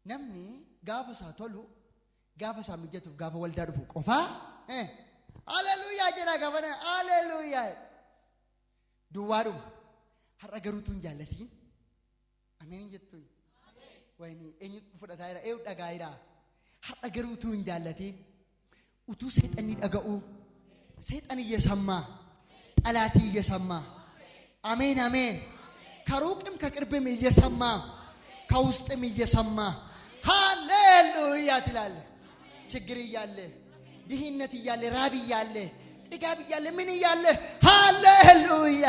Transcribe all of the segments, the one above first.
namni gaafa isaa tolu gaafa isaa mijatuuf gaafa waldaa dhufu qofaa haleluuyaa jedha gafana haleluuyaa duwwaadhuma har'a garuu tun jaallatiin ameen jettu wayni eenyu fudhataa jira eenyu dhagaa jira har'a garuu tun jaallatiin utuu seexanni dhaga'u seexanni እየሰማ ጠላቲ እየሰማ አሜን አሜን ከሩቅም ከቅርብም እየሰማ ከውስጥም እየሰማ ሃሌሉያ ትላለ ችግር እያለ ድህነት እያለ ራብ እያለ ጥጋብ እያለ ምን እያለ ሃሌሉያ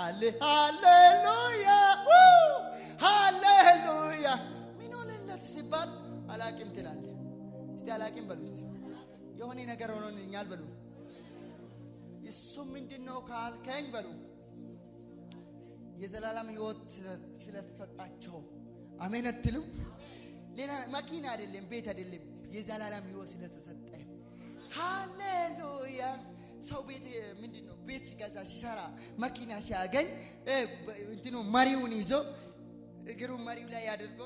አለ ሃሌሉያ ሃሌሉያ ምን ሆነለት ሲባል አላቂም ትላለ እስቲ አላቂም በሉስ የሆነ ነገር ሆኖልኛል በሉ እሱ ምንድነው ካልከኝ በሉ የዘላለም ሕይወት ስለተሰጣቸው አሜን አትሉ ሌላ መኪና አይደለም ቤት አይደለም የዘላለም ሕይወት ስለተሰጠ ሃሌሉያ ሰው ቤት ምንድነው ቤት ሲገዛ ሲሰራ መኪና ሲያገኝ እንትኑ መሪውን ይዞ እግሩ መሪው ላይ ያድርጎ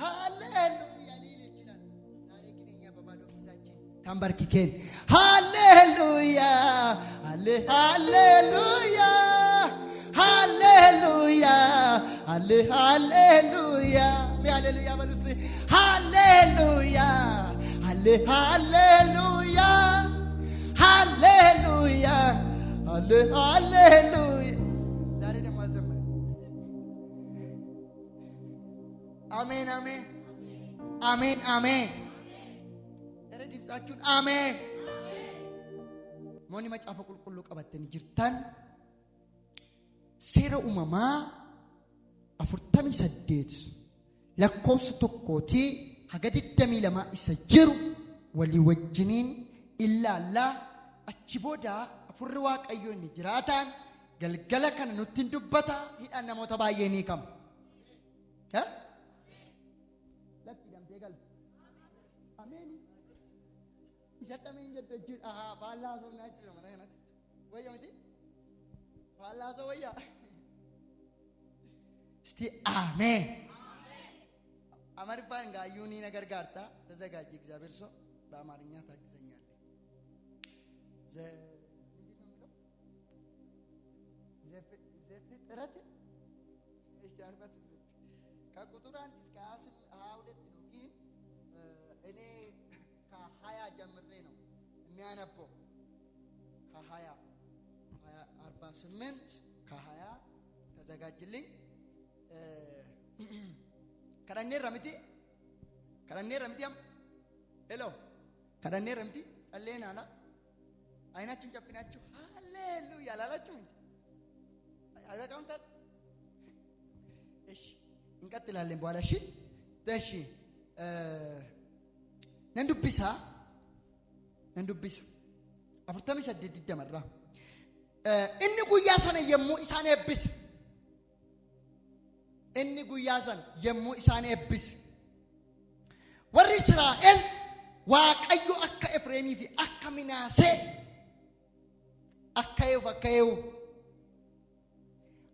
ሃሌሉያ ሊል ይችላል ዛሬ ግን እኛ በባዶ ኪሳችን ተንበርክከን ሃሌሉያ ሃሌሉያ ሃሌሉያ ሃሌሉያ ሃሌሉያ በሉስ ሃሌሉያ ሃሌሉያ ሃሌሉያ ሃሌሉያ ዛሬ ደግሞ አዘመረ አሜን አሜን አሜን አሜን እረ ድምጻችሁን አሜን ሞኒ መጫፈ ቁልቁሉ ቀበተን ጅርታን seera uumamaa 48 lakkoofsa tokkootii haga 22 isa jiru walii wajjiniin ilaallaa achi booda afurri waaqayyoo inni jiraataan galgala kana nutti dubbata hidhaan namoota baay'ee ni kam lakki damtee gal ameen isattameen jettu jechuudha baallaa soomnaa jechuudha mana kanatti wayya miti ባላ ሰውያ እስቲ አሜን አማርፋን ጋዩኒ ነገር ጋርታ ተዘጋጅ እግዚአብሔር ሰው በአማርኛ ታግዘኛለህ ዘፍጥረት እሺ 48 ከቁጥር 1 እስከ 22 ነው ግን እኔ ከ20 ጀምሬ ነው የሚያነበው ከ20 48 ከ20 ተዘጋጅልኝ ከዳኔ ረምቲ ሄሎ ከዳኔ ረምቲ ጸለይናላ አይናችሁን ጨፍናችሁ ሃሌሉያ ያላላችሁ አይበቃም ታዲያ እሺ እንቀጥላለን በኋላ እሺ ነንዱብሳ አፍርተም ሸደድ ይደመራ inni guyyaa sana yemmuu isaan eebbise warri Israa'el waaqayyo akka Efreemii fi akka Minaasee akka Yehu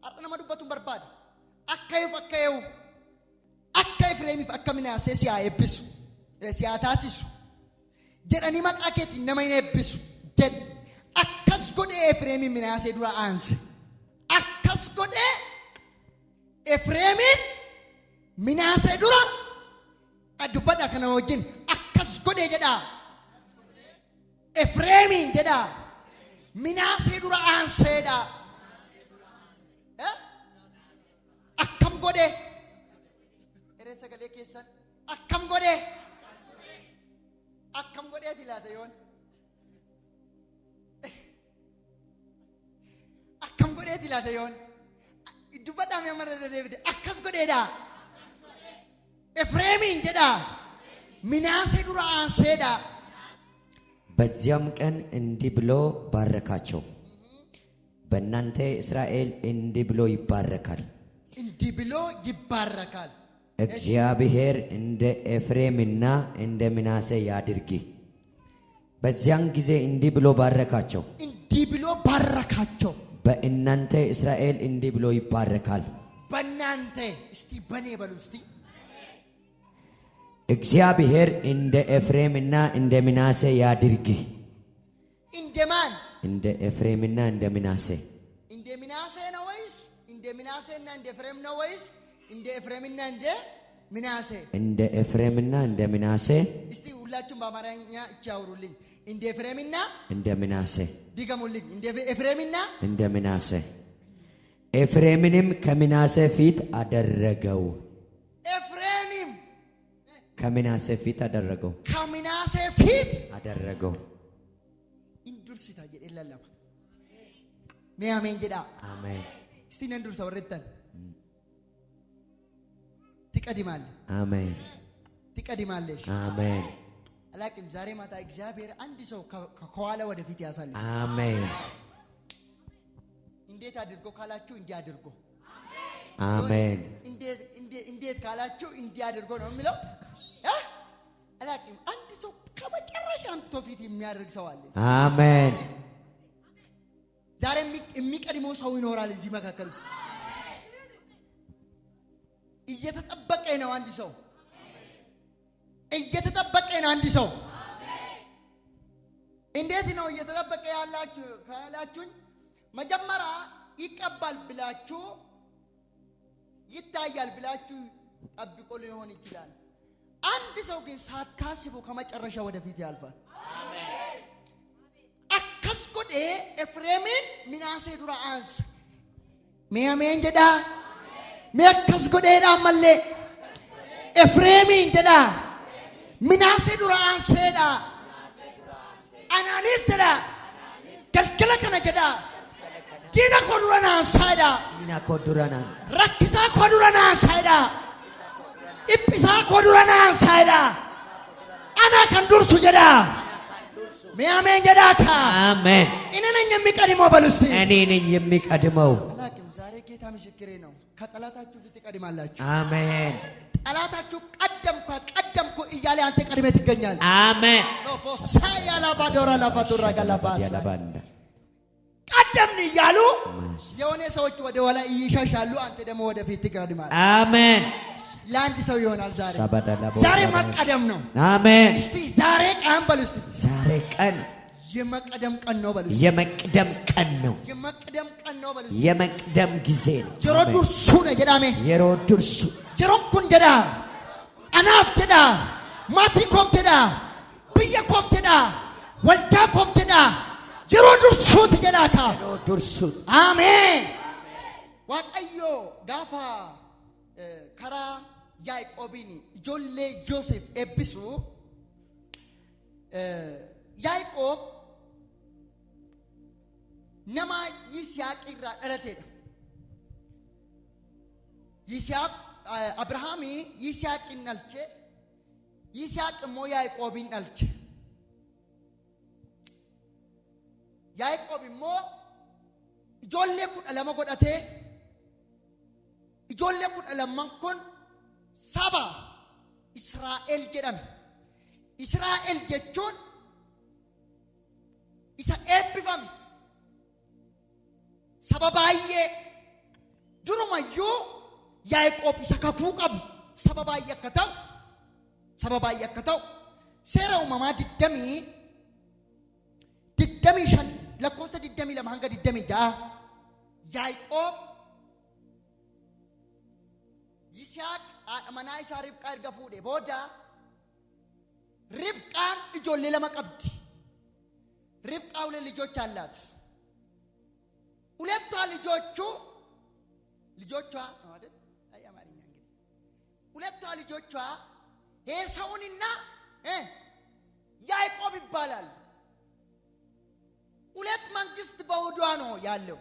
har'a nama dubbatuun barbaada akka Yehu akka Efreemii fi akka Minaasee si haa eebbisu si haa taasisu jedhanii maqaa keetiin nama hin eebbisu jedhe akkas godhe Efreemin Minaasee dura aanse akkas godhe Efreemin Minaasee dura adubbadha kana wajjin akkas godhe jedha Efreemin jedha Minaasee dura aanseedha akkam godhe ereen sagalee keessan akkam godhe dilaata yoon akkam godhe dilaata yoon dubbadhaa mi amara deebite akkas godheedha Efreemin jedha Minaasee dura aanseedha በዚያም ቀን እንዲህ ብሎ ባረካቸው በእናንተ እስራኤል እንዲህ ብሎ ይባረካል እግዚአብሔር እንደ ኤፍሬምና እንደ ምናሴ ያድርግ በዚያን ጊዜ እንዲህ ብሎ ባረካቸው በእናንተ እስራኤል እንዲህ ብሎ ይባረካል በእናንተ እስቲ በኔ በሉ እስቲ እግዚአብሔር እንደ ኤፍሬምና እንደ ምናሴ ያድርግ። እንደማን? እንደ ኤፍሬምና እንደ ምናሴ። እንደ ምናሴ ነው ወይስ እንደ ምናሴና እንደ ኤፍሬም ነው ወይስ እንደ ኤፍሬምና እንደ ምናሴ? እንደ ኤፍሬምና እንደ ምናሴ። እስቲ ሁላችሁም በአማርኛ እቻውሩልኝ። እንደ ኤፍሬምና እንደ ምናሴ ድገሙልኝ። እንደ ኤፍሬምና እንደ ምናሴ። ኤፍሬምንም ከምናሴ ፊት አደረገው። ኤፍሬምም ከምናሴ ፊት አደረገው። ከምናሴ ፊት አደረገው። እንዱርሲታ ጀደላላ ሚያሜን ጀዳ አሜን። እስቲ ነንዱርሳ ወረተን ትቀድማል። አሜን። ትቀድማለሽ። አሜን። አላቅም ዛሬ ማታ እግዚአብሔር አንድ ሰው ከኋላ ወደፊት ያሳል። አሜን። እንዴት አድርጎ ካላችሁ እንዲህ አድርጎ። አሜን። እንዴት ካላችሁ እንዲህ አድርጎ ነው የሚለው። አላቅም አንድ ሰው ከመጨረሻ አንቶ ፊት የሚያደርግ ሰው አለ። አሜን። ዛሬ የሚቀድመው ሰው ይኖራል እዚህ መካከል ውስጥ። እየተጠበቀ ነው አንድ ሰው። እየተጠበቀ ነው አንድ ሰው። እንዴት ነው እየተጠበቀ ያላችሁ ካላችሁኝ፣ መጀመሪያ ይቀባል ብላችሁ ይታያል ብላችሁ ጠብቆ ሊሆን ይችላል። አንድ ሰው ግን ሳታስቡ ከመጨረሻ ወደፊት ያልፋል። አከስ ጎዴ ኤፍሬምን ምናሴ ዱራ አንስ ሚያሜን ጀዳ ሚያከስ ጎዴ ዳመሌ ኤፍሬምን ጀዳ ምናሴ ዱራ አንሴዳ አናኒስ ጀዳ ከልከለ ከነ ጀዳ ዲና ኮዱራና አንሳዳ ዲና ኮዱራና ረክሳ ኮዱራና አንሳዳ ኢፕሳ ኮዱራና አንሳዳ አና ከንዱርሱ ጀዳ ሚያሜን ጀዳካ አሜን። እኔ ነኝ የሚቀድመው በሉስቲ። እኔ ነኝ የሚቀድመው። አላቅም ዛሬ ጌታ ምስክሬ ነው። ከጠላታችሁ ፊት ትቀድማላችሁ። አሜን። ጠላታችሁ ቀደምኩ እያለ አንተ ቀድመህ ትገኛለህ። አሜን። ሳያላ ባዶራ ላባዶራ ጋላባሳ ቀደምን እያሉ የሆነ ሰዎች ወደ ኋላ ይሸሻሉ። አንተ ደግሞ ወደፊት ትቀድማለህ። አሜን። ለአንድ ሰው ይሆናል ዛሬ መቀደም ነው። አሜን። እስቲ ዛሬ ቀን በሉ። እስቲ ዛሬ ቀን የመቀደም ቀን ነው በሉ። የመቅደም ቀን ነው። የመቀደም ቀን ነው በሉ። የመቅደም ጊዜ ነው። ጀሮ ዱርሱ ነው ጀዳሜ የሮ ዱርሱ ጀሮ ኩን ጀዳ አናፍ ጀዳ ማቲ ኮም ጀዳ ብየ ኮም ጀዳ ወልዳ ኮም ጀዳ ጀሮ ዱርሱ ጀዳካ የሮ ዱርሱ። አሜን። ዋቀዮ ጋፋ ከራ ያዕቆብን ጆሌ ዮሴፍ ኤብሱ ያዕቆብ ነማ ይስሐቅ ይራ እረቴ ይስሐቅ አብርሃም ይስሐቅን አልቼ ይስሐቅ ሞ ያዕቆብን አልቼ ያዕቆብ ሞ ጆሌ ኩን ለመጎዳቴ ijoollee kudha lamman kun saba Israa'el jedhame. Israa'el jechuun isa eebbifame saba baay'ee durumayyuu Yaaqoob isa kakuu qabu saba baay'ee akka ta'u seera uumamaa 25 lakkoofsa 22 hanga 26 Yaaqoob ይስሐቅ አመና ኢሳ ሪብቃ erga fuudhe booda ሪብቃን ijoollee lama qabdi. ሪብቃ ሁለት ልጆች አላት። ሁለቷ ልጆቿ ነው አይደል? አይ አማርኛ እንግዲህ ሁለቷ ልጆቿ ኤሳውንና ያዕቆብ ይባላል። ሁለት መንግስት በሆዷ ነው ያለው።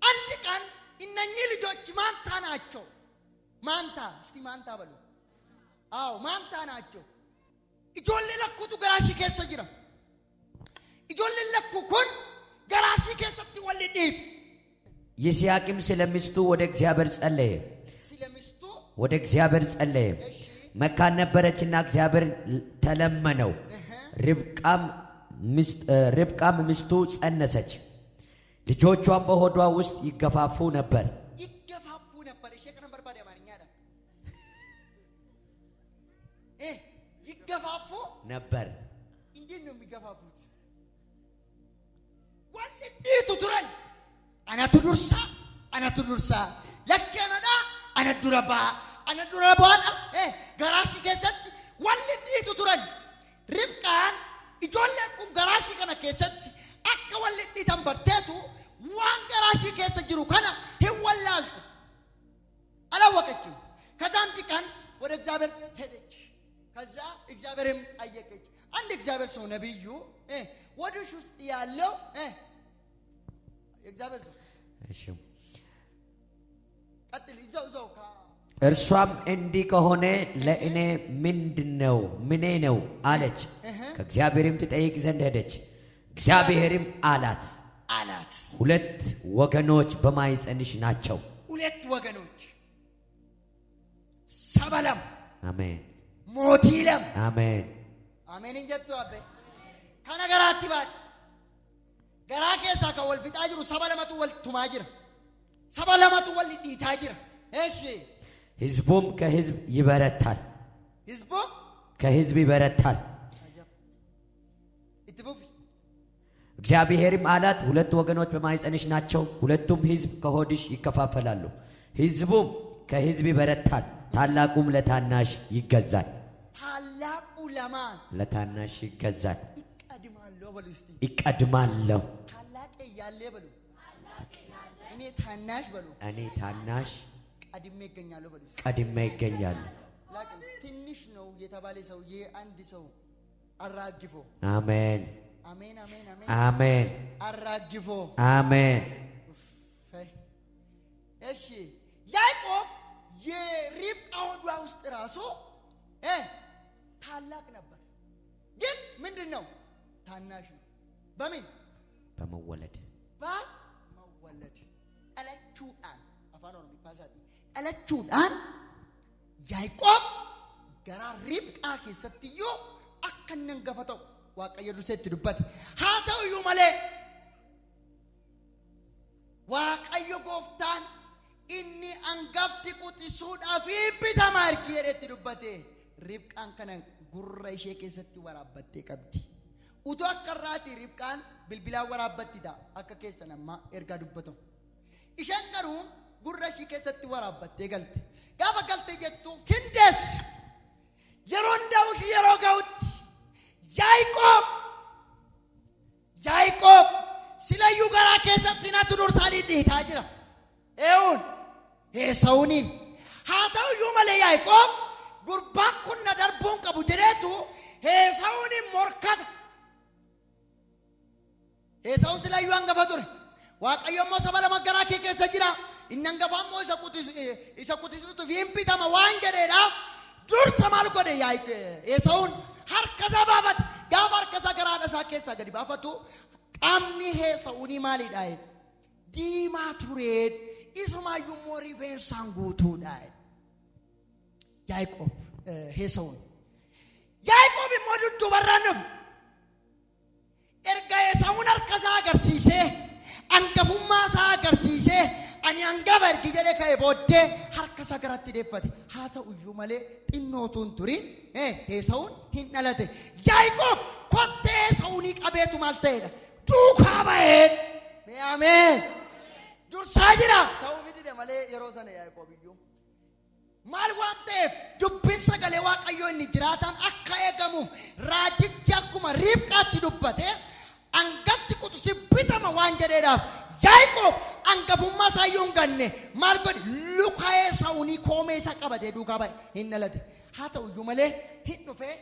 አንድ ቀን እነኚህ ልጆች ማንታ ናቸው። ማንታ እስቲ ማንታ በሉ። አዎ ማንታ ናቸው። ijoollee lakkuutu garaashii keessa jira. ijoolleen lakkuu kun garaashii keessatti walli dhiib. ይስሐቅም ስለሚስቱ ወደ እግዚአብሔር ጸለየ። ስለሚስቱ ወደ እግዚአብሔር ጸለየ። መካን ነበረችና እግዚአብሔር ተለመነው። ርብቃም ሚስቱ ጸነሰች። ልጆቿን በሆዷ ውስጥ ይገፋፉ ነበር። እሺ ከነበር ባደ ማርኛ ነበር እንዴት ነው የሚገፋፉት ወልዲቱ ቱረን አናቱ ዱርሳ ለከነዳ አነዱረባና ገራሲ ከሰት ወልዲቱ ቱረን ሪብቃን ijoolleen garaashii kana keessatti akka walli tambarteetu waan garaashii keessa jiru kana hin wallaaltu አላወቀችም ከዛም ዲቃን ወደ እግዚአብሔር ሄደች ከዛ እግዚአብሔርም ጠየቀች አንድ እግዚአብሔር ሰው ነብዩ ወድሽ ውስጥ ያለው እግዚአብሔር ሰው እሺ ቀጥል ይዘው እርሷም እንዲህ ከሆነ ለእኔ ምንድነው ምኔ ነው አለች ከእግዚአብሔርም ትጠይቅ ዘንድ ሄደች እግዚአብሔርም አላት ሁለት ወገኖች በማይጸንሽ ናቸው ሁለት ወገኖች ሰበለም አሜን ሞቲለም አሜን አሜን እንጀቱ አበ ከነገራቲ ባድ ገራ ከሳ ከወልፊጣ ጅሩ ሰበለመቱ ወልቱማ ጅራ ሰበለመቱ ወልዲታ ጅራ እሺ ሕዝቡም ከሕዝብ ይበረታል ሕዝቡም ከሕዝብ ይበረታል እግዚአብሔርም አላት ሁለት ወገኖች በማይጸንሽ ናቸው ሁለቱም ሕዝብ ከሆድሽ ይከፋፈላሉ ሕዝቡም ከሕዝብ ይበረታል ታላቁም ለታናሽ ይገዛል ታላቁ ለማን ለታናሽ ይገዛል ይቀድማለሁ በሉ እስቲ ይቀድማለሁ ታላቅ ያለ በሉ እኔ ታናሽ በሉ እኔ ታናሽ ቀድሜ ይገኛለሁ በሉ ቀድሜ ይገኛለሁ ላኪን ትንሽ ነው የተባለ ሰውዬ አንድ ሰው አራግፎ አሜን አሜን አሜን አሜን አሜን አራግፎ አሜን እሺ ያዕቆብ የሪብቃ ሆዷ ውስጥ ራሱ ታላቅ ነበር ግን ምንድነው ታናሽ ነው በምን በመወለድ አለቹዳን አፋን ነው የሚባዛት አለቹዳን ያዕቆብ ገራ ሪብቃ ከሰትዮ አከነን ገፈተው waaqayyo dusetti dubbate haa ta'u iyyuu malee waaqayyo gooftaan inni angafti quxisuudhaaf bitama ergi jedhetti dubbate ribqaan kana gurra ishee keessatti waraabbattee qabdi utuu akka irraati ribqaan bilbilaa waraabbatti ta'a akka keessan amma ergaa dubbatu isheen garuu gurra ishee keessatti waraabbattee galte gaafa galte jettu hindees yeroo ndaawush yeroo ga'utti ያዕቆብ ስለዩ ገራ ከሰትና ትዶርሳሊ ዲታ ጅራ ኤውን ኤሳውኒን ሃታው ዩመለ ያዕቆብ ጉርባን ኩነ ደርቡን ቀቡ ጅሬቱ ኤሳውኒ ሞርከት ኤሳውን ስለዩ አንገፈቱር ዋቀዮሞ ሰበለ መገራ ከከሰ ጅራ ኢነንገፋሞ ኢሰቁቲሱቱ ቪምፒተማ ዋንጀዴዳ ዱርሰ ማልጎደ ኤሳውን harkaza baafat gaafa harkaza garaadha isaa keessaa gadi baafatu qaamni heesa'uuni maalidhaa diimaa tureet isumaayyuu immoo rifeensaan guutuudha Yaaqoob heesa'uun Yaaqoob immoo dudduubarraan dhufu erga heesa'uun harkasaa agarsiisee angafummaa isaa agarsiisee ani angafa ergi jedhee ka'e booddee harkasa garatti deeffate haa ta'u iyyuu malee xinnootuun turin heesa'uun hin dhalate Yaaqoob kottee heesa'uunii qabeetu maal ta'edha duukaa ba'een ameen dursaa jira ta'uu fidide malee yeroo sana Yaaqoob iyyuu maal waan ta'eef dubbiin sagalee waaqayyoo inni jiraatan akka eegamuuf raajichi akkuma Ribqaatti dubbate angafti quxisi bitama waan jedheedhaaf Yaaqoob angafummaa isaa iyyuu hin ganne maal godhe luka heesa'uunii koomee isaa qabatee duukaa ba'e hin dhalate haa ta'u iyyuu malee hin dhufee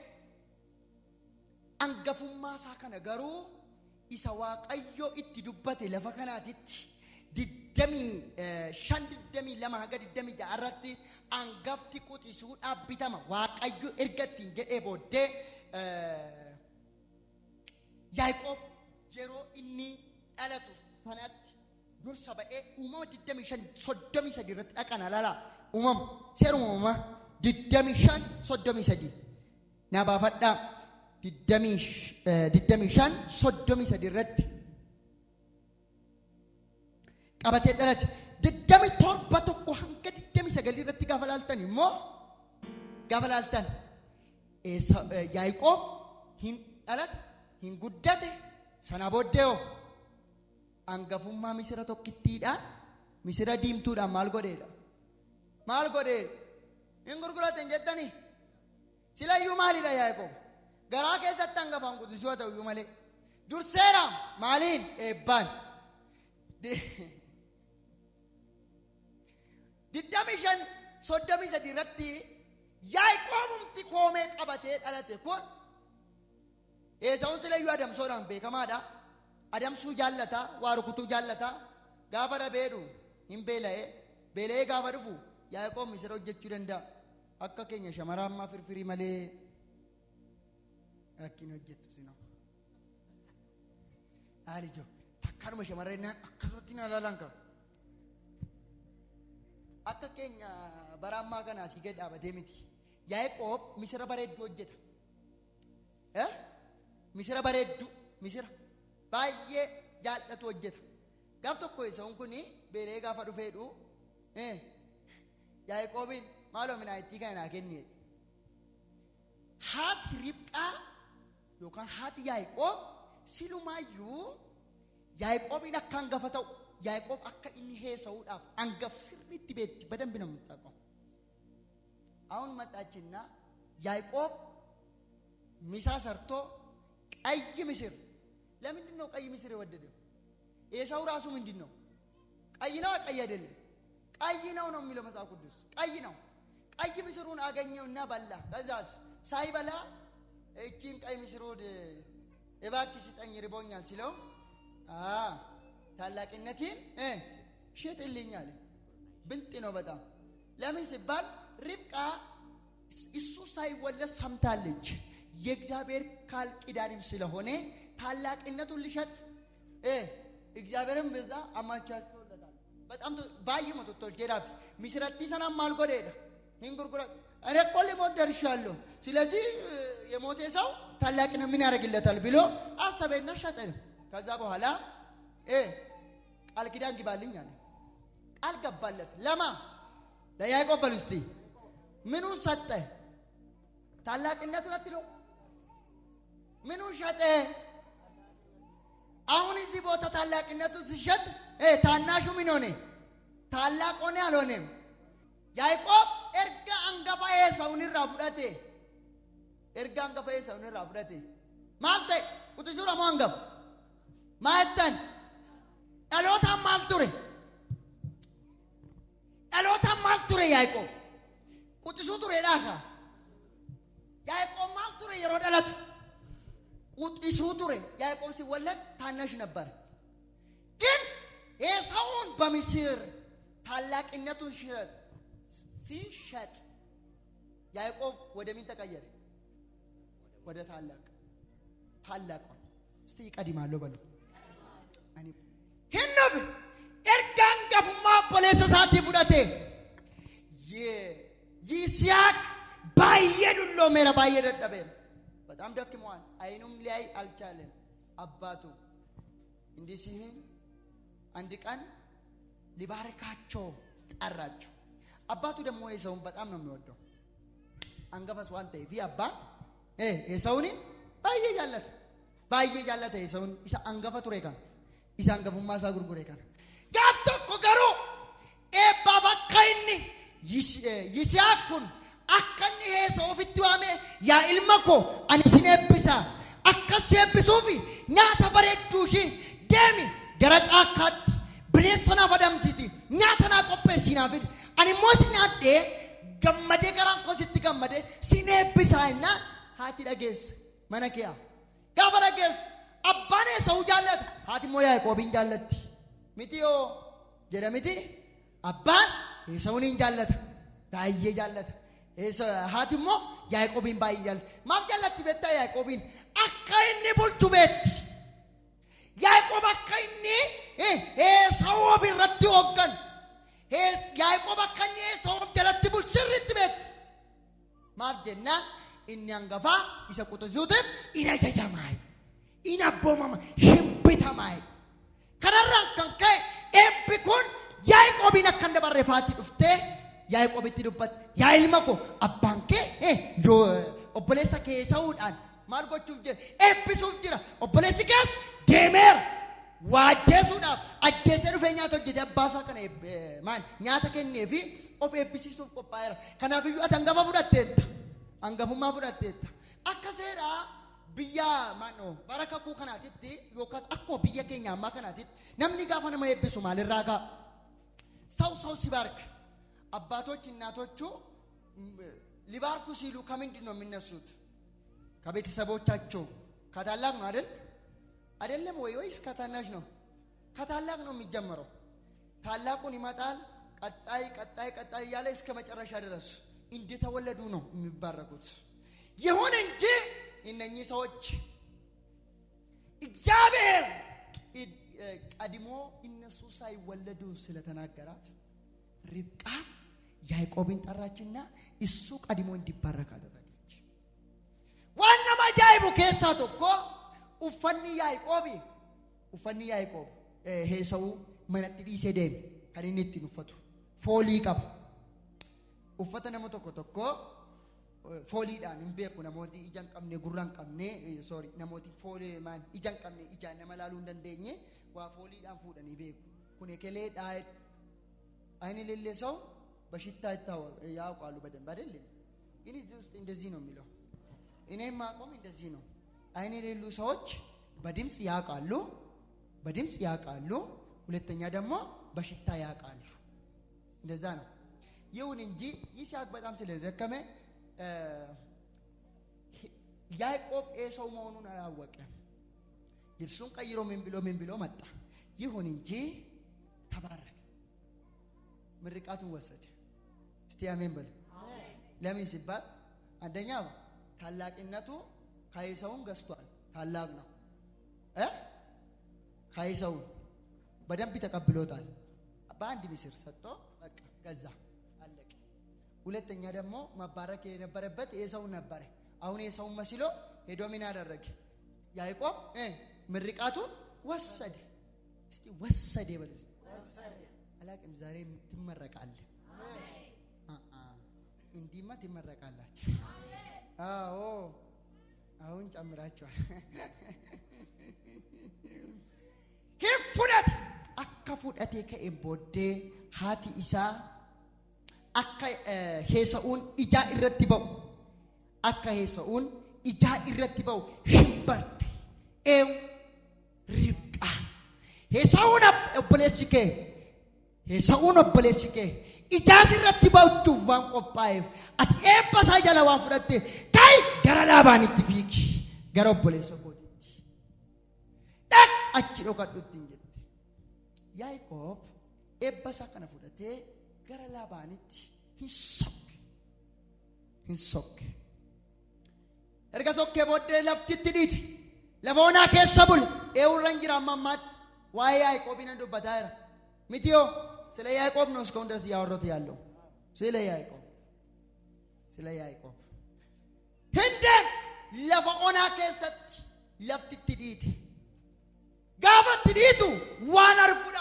angafummaa isaa kana garuu isa waaqayyoo itti dubbate lafa kanaatitti 22 haga 26 irratti angafti quxisuudhaaf bitama waaqayyo ergattiin jedhee booddee Yaaqoob yeroo inni dhalatu sanatti dursa ba'ee uumama 25 irratti dhaqan alala uumama seeruma uumama 25 na baafadhaa 25 irratti qabatee dhalate 27 tokko hanga 29 irratti gaafa laaltan immoo Yaaqoob hin dhalate hin guddate sana booddee hangafummaa misira tokkittiidhaan misira diimtuudhaan maal godhee hin gurguraten jettanii silayyuu maalidha Yaaqoob garaa keessatti hangafaan quxisuu ta'uyyuu malee durseera maaliin eebbaan diddamishan soddomii sadii irratti Yaaqoobumti koomee qabatee dhalate kun Esaawun silayyuu adamsoodhaan beekamaadha. Adamsuu jaallata, waa rukutuu jaallata. Gaafa dhabeedhu hin beela'ee gaafa dhufu Yaaqoob misira hojjechuu danda'a. Akka keenya shamaraa ammaa firfirii malee akkin hojjettu sinoo. Haali joo takkaanuma shamarreen akkasatti na laalan qaba. Akka keenya bara ammaa kana asii gad dhaabatee miti. Yaaqoob misira bareedduu hojjeta. Misira bareedduu misira baay'ee jaallatu hojjeta. Gaaf tokko Esaawun kun beela'ee gaafa dhufeedhu Yaaqoobiin maaloo midhaanittii kana naa kenni. Haati Ribqaa yookaan haati Yaaqoob silumaayyuu Yaaqoobiin akka hangafa ta'u Yaaqoob akka inni Esaawudhaaf hangaf sirriitti beetti በደንብ ነው የምታውቀው። አሁን መጣችና ያዕቆብ ሚሳ ሰርቶ ቀይ ምስር ለምንድን ነው ቀይ ምስር የወደደው? ኤሳው ራሱ ምንድን ነው ቀይ ነው ቀይ አይደለም ቀይ ነው ነው የሚለው መጽሐፍ ቅዱስ ቀይ ነው። ቀይ ምስሩን አገኘውና በላ። ከዛስ ሳይበላ እቺን ቀይ ምስሩን እባክህ ስጠኝ ርቦኛል ሲለው ታላቅነቴን ሽጥልኝ አለ። ብልጥ ነው በጣም። ለምን ሲባል ርብቃ እሱ ሳይወለድ ሰምታለች። የእግዚአብሔር ቃል ኪዳንም ስለሆነ ታላቅነቱን ሊሸጥ እግዚአብሔርም በዛ አማቻችቶለታል። በጣም ባይሞ ተቶል ጀራፍ ሚስረቲ ሰናም ማልጎደደ እንጉርጉራ እኔ እኮ ሊሞት ደርሻለሁ። ስለዚህ የሞተ ሰው ታላቅነ ምን ያደርግለታል ብሎ አሰበና ሸጠ። ከዛ በኋላ ቃል ኪዳን ግባልኝ አለ። ቃል ገባለት። ለማ ለያዕቆብ በሉስቲ ምኑ ሰጠ? ታላቅነቱን አትለው ምኑ ሸጠ? አሁን እዚህ ቦታ ታላቅነቱን ሲሸጥ ታናሹ ምን ሆነ? ታላቅ ሆነ አልሆነም? ያዕቆብ ኤርጋ አንገፋ ኤሳውን ራፉዳቴ ኤርጋ አንገፋ ኤሳውን ራፉዳቴ ማልተ ቁጥዙራ ማንገፍ ማተን አሎታ ማልቱሬ ያዕቆብ ቁጥሱ ቱሬ ዳካ ያዕቆብ ማልቱሬ የሮዳላት ቁጥሱ ቱሬ ያዕቆብ ሲወለድ ታናሽ ነበር። ግን ኤሳውን በሚስር ታላቅነቱን ሲሸጥ ያዕቆብ ወደ ምን ተቀየረ? ወደ ታላቅ እስቲ ይቀድማለሁ በሉ አኒ ሄኖፍ ኤርጋን ገፍማ ፖሊስ ሳቲ ፉዳቴ ይስሐቅ ባየዱሎ ሜራ ባየደደበ በጣም ደክሟል። አይኑም ሊያይ አልቻለም። አባቱ እንዲህ ሲሆን አንድ ቀን ሊባርካቸው ጠራቸው። አባቱ ደግሞ ኤሳውን በጣም ነው የሚወደው። አንገፈስ ዋንተ ፊ አባ ኤሳውን ባየጃለት ኤሳውን ኢሳ አንገፈ ቱሬ ካን ኢሳ አንገፉ ማሳ ጉርጉሬ ካን ጋፍቶ ኮገሩ ኤባባ ካይኒ ይስሐቅን አከኒ ኤሳው ፍትዋሜ ያ ኢልመኮ አንሲኔብሳ አከሴብሱፊ ኛታ በሬዱሺ ደሚ ገረጫካት ብሬሰና ፈደምሲቲ ኛተና ቆጴሲናፊድ ani mosina de gammade garan ko sitti gammade sine bisaina hati dages manakiya gafa dages abbane sau jallat hati moya ko bin jallati mitiyo jeramiti abban saunin jallat dayye jallat hati mo yaaqobin bayyal maaf jallati betta yaaqobin akka inni bultu betti yaaqob akka inni sau ofirratti hoggan ያዕቆብ አከኒ ኤሳው ጀለቲ ቡልሽርት ቤት ማርጀና ኢንያንገፋ ይሰቁጡዙት ኢናጀጃማይ ኢናቦማማ ሽምብታማይ ከነራን ከንከ ኤብኩን ያዕቆብን አከንደ በረፋቲ ዱፍቴ ያዕቆብ ትዱበት ያይልመኮ አባንኬ ዮ ኦቦሌሳ ከኤሳውዳን maal gochuuf jira eebbisuuf jira obboleessi kees deemeera waajjeesuudhaaf ajjeesee dhufee nyaata hojjete abbaasaa kana maan nyaata kennee fi of eebbisiisuuf qophaa'eera kanaafiyyuu ati hangafa fudhatteetta hangafummaa fudhatteetta akka seeraa biyya maanoo bara kakuu kanaatitti yookaas akkuma biyya keenya ammaa kanaatitti namni gaafa nama eebbisu maalirraa gaa ሰው ሲባርክ አባቶች እናቶቹ ሊባርኩ ሲሉ ከምንድን ነው የሚነሱት ከቤተሰቦቻቸው ከታላቅ ነው አይደለም ወይስ ከታናሽ ነው ከታላቅ ነው የሚጀምረው ታላቁን ይመጣል ቀጣይ ያለ እስከ መጨረሻ ድረስ እንደተወለዱ ነው የሚባረኩት ይሁን እንጂ እነኚህ ሰዎች እግዚአብሔር ቀድሞ እነሱ ሳይወለዱ ስለተናገራት ርብቃ ያዕቆብን ጠራችና እሱ ቀድሞ እንዲባረክ አደረገች ዋና ማጃይቡ ከሳቶ እኮ ኡፈኒ ያዕቆብ ሄሰው መነጥዲ ሰደም ከሪኒት ንፈቱ ፎሊ ቀብ ኡፈተ ነሞ ተኮ ፎሊዳን እንበኩ ነሞቲ ኢጃን ቀምኔ ጉራን ቀምኔ ሶሪ ነሞቲ ፎሊ ማን ኢጃን ቀምኔ ኢጃን ነመላሉ እንደንደኘ ዋፎሊዳን ፉደን ይበኩ ኩኔ ከሌ ዳይ አይኔ ለለ ሰው በሽታ ያውቃሉ በደንብ አይደለም ግን እዚህ ውስጥ እንደዚህ ነው የሚለው እኔም ማቆም እንደዚህ ነው አይኔ ለሉ ሰዎች በድምጽ ያውቃሉ ሁለተኛ ደግሞ በሽታ ያውቃሉ እንደዛ ነው ይሁን እንጂ ይስሐቅ በጣም ስለደከመ ያዕቆብ ኤሳው መሆኑን አላወቀም ልብሱን ቀይሮ ምን ብሎ መጣ ይሁን እንጂ ተባረከ ምርቃቱን ወሰደ እስቲ አሜን በሉ ለምን ሲባል አንደኛ ታላቅነቱ ካይሳውን ገዝቷል ታላቅ ነው ካይሳው በደንብ ተቀብሎታል በአንድ ምስር ሰጥቶ በቃ ገዛ አለቀ ሁለተኛ ደግሞ መባረክ የነበረበት ኤሳው ነበር አሁን ኤሳው መስሎ ሄዶ ምን አደረገ ያዕቆብ ምርቃቱን ወሰደ እስቲ ወሰደ በሉ እስቲ አላቅም ዛሬ ትመረቃለህ እንዲማ ትመረቃላችሁ አዎ አሁን ጨምራችኋል ሂፉዳት አከፉዳቴ ከኤምቦዴ ሃቲ ኢሳ አከ ሄሳኡን ኢጃ ኢረትበው አከ ሄሳኡን ኢጃ ኢረትበው ሽምበርት ኤው ሪብቃ ሄሳኡን ኦቦሌሲኬ ኢጃስ ኢረትበውቹ ዋን ቆጳይፍ አት ኤባሳ ጀላዋን ፍረቴ ካይ ገራ ላባኒት ፊኪ ገራ ኦቦሌሶ ጎቲቲ ዳክ አቺ ዶካዱት እንጀት ያዕቆብ ኤባሳ ከነ ፍረቴ ገራ ላባኒት ሂሶክ erga sokke bodde laftitti diti lafona keessabul ewran jira mammat waay yaaqobin dubbataira mitiyo ስለ ያዕቆብ ነው እስከ እንደዚህ ያወራሁት ያለው ስለ ያዕቆብ ህንደ ለፈኦና ከሰት ለፍትት ዲት ጋፈት ዲቱ ዋን አርጉዳ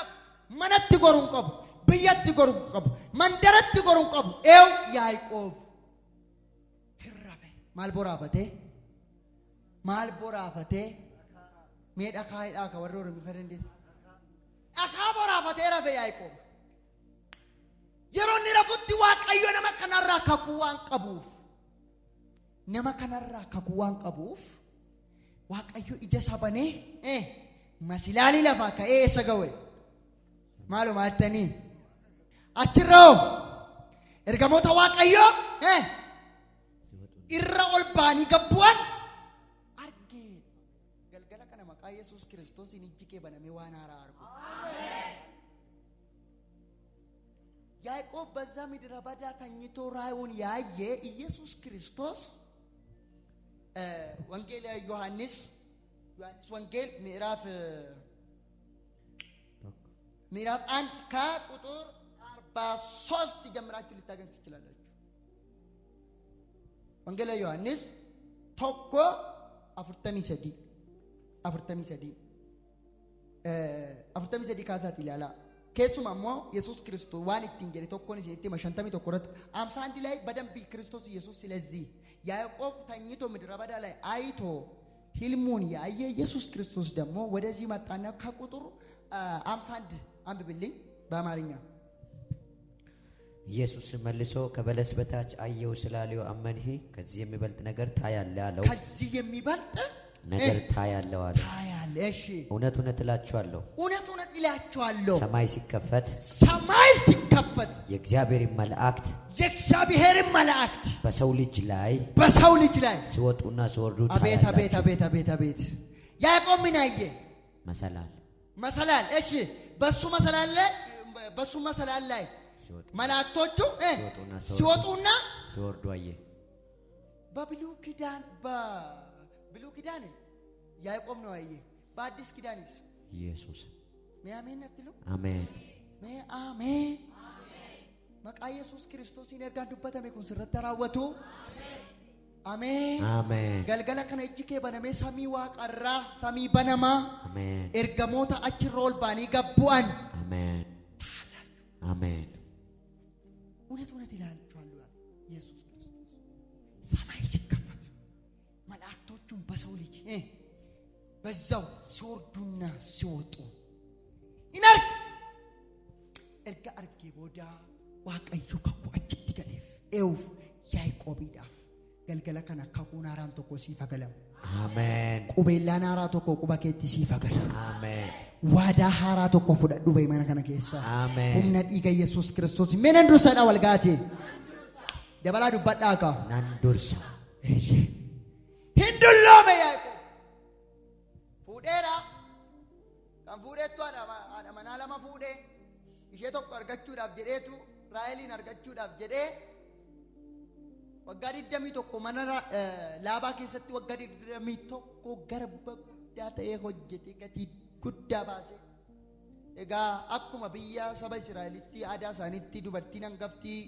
መነት ጎሩን ቆብ ብየት ጎሩን ቆብ መንደረት ጎሩን ቆብ ኤው ያዕቆብ ህራበ ማልቦራፈቴ ሜዳ ካይዳ ከወሮር የሚፈረንዴ አካቦራፈቴ ረፈ ያዕቆብ የሮኒ ረፉት ዋቀዮ ነማ ከነራ ከኩዋን ቀቡፍ ዋቀዮ ኢጀሳበኔ መስላሊ ለፋ ከኤሰገወ ማሉ ማተኒ አችራው እርገሞታ ዋቀዮ ኢራ ኦልባኒ ገቡን አርጌ ገልገላ ከነ መቃ ኢየሱስ ክርስቶስ እንጂኬ በነሜ ዋናራ አርጉ ያዕቆብ በዛ ምድረ በዳ ተኝቶ ራእዩን ያየ ኢየሱስ ክርስቶስ ወንጌል ዮሐንስ ወንጌል ምዕራፍ 1 ከቁጥር 43 ጀምራችሁ ልታገኙ ትችላላችሁ ወንጌል ዮሐንስ ቶኮ አፍርተሚ ሰዲ ካሳት ይላላ keessuma immoo Yesuus Kiristoos waan ittiin jedhe tokkoon itti mashantamii tokko irratti 51 ላይ በደንብ ክርስቶስ ኢየሱስ ስለዚህ ያዕቆብ ተኝቶ ምድረ በዳ ላይ አይቶ ህልሙን ያየ ኢየሱስ ክርስቶስ ደግሞ ወደዚህ መጣና ከቁጥር 51 አንብብልኝ በአማርኛ ኢየሱስ መልሶ ከበለስ በታች አየው ስላለው አመንህ ከዚህ የሚበልጥ ነገር ታያለህ አለው። ከዚህ የሚበልጥ ነገር ታያለህ አለ። ታያለህ። እሺ እውነት እውነት እላችኋለሁ ሰማይ ሲከፈት የእግዚአብሔር መላእክት በሰው ልጅ ላይ ሲወጡና ሲወርዱ ታያላችሁ። አቤት ያዕቆብ ምን አየ? መሰላል። እሺ በሱ መሰላል ላይ መላእክቶቹ ሲወጡና ሲወርዱ አየ። በብሉይ ኪዳን ያዕቆብ ነው አየ። በአዲስ ኪዳንስ ኢየሱስ አሜን አትሉ? አሜን መቃ ኢየሱስ ክርስቶስ ይነርጋን ዱበተሜ ኩን ስረት ተራወቱ አሜን ገልገለ ከነ እጅኬ በነሜ ሰሚ ዋቀራ ሰሚ በነማ ኤርገሞታ አችሮል ባኒ ገቡአን አሜን እውነት ይላችኋለሁ ኢየሱስ ክርስቶስ ሰማይ ሲከፈት መላእክቶቹም በሰው ልጅ በዛው ሲወርዱና ሲወጡ ይነርግ እርጋ አርጌ ቦዳ ዋቀዩ ከኩ አጭት ገሌፍ ኤውፍ ያዕቆብዳፍ ገልገለ ከነ ከኩን አራን ተኮ ሲፈገለም አሜን ቁቤላና አራ ተኮ ቁባኬቲ ሲፈገል አሜን ዋዳ ሃራ ተኮ ፍደዱ በይማና ከነ ኬሳ አሜን ሁምነ ዲገ ኢየሱስ ክርስቶስ ሜነንዱ ሰዳ ወልጋቴ ደበላ ዱባዳካ ናንዱርሳ ሂንዱሎ ያዕቆብ ፉዴራ kan fuudheettu haadha manaa lama fuudhee ishee tokko argachuudhaaf jedheetu Raaheliin argachuudhaaf jedhee waggaa 21 mana Laabaa keessatti waggaa 21 garba guddaa ta'ee hojjete gatii guddaa baasee egaa akkuma biyya saba Israa'elitti aadaa isaaniitti dubartiin hangaftii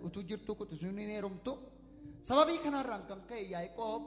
utuu jirtu quxisuun hin heerumtu sababii kanarraan kan ka'e Yaaqoob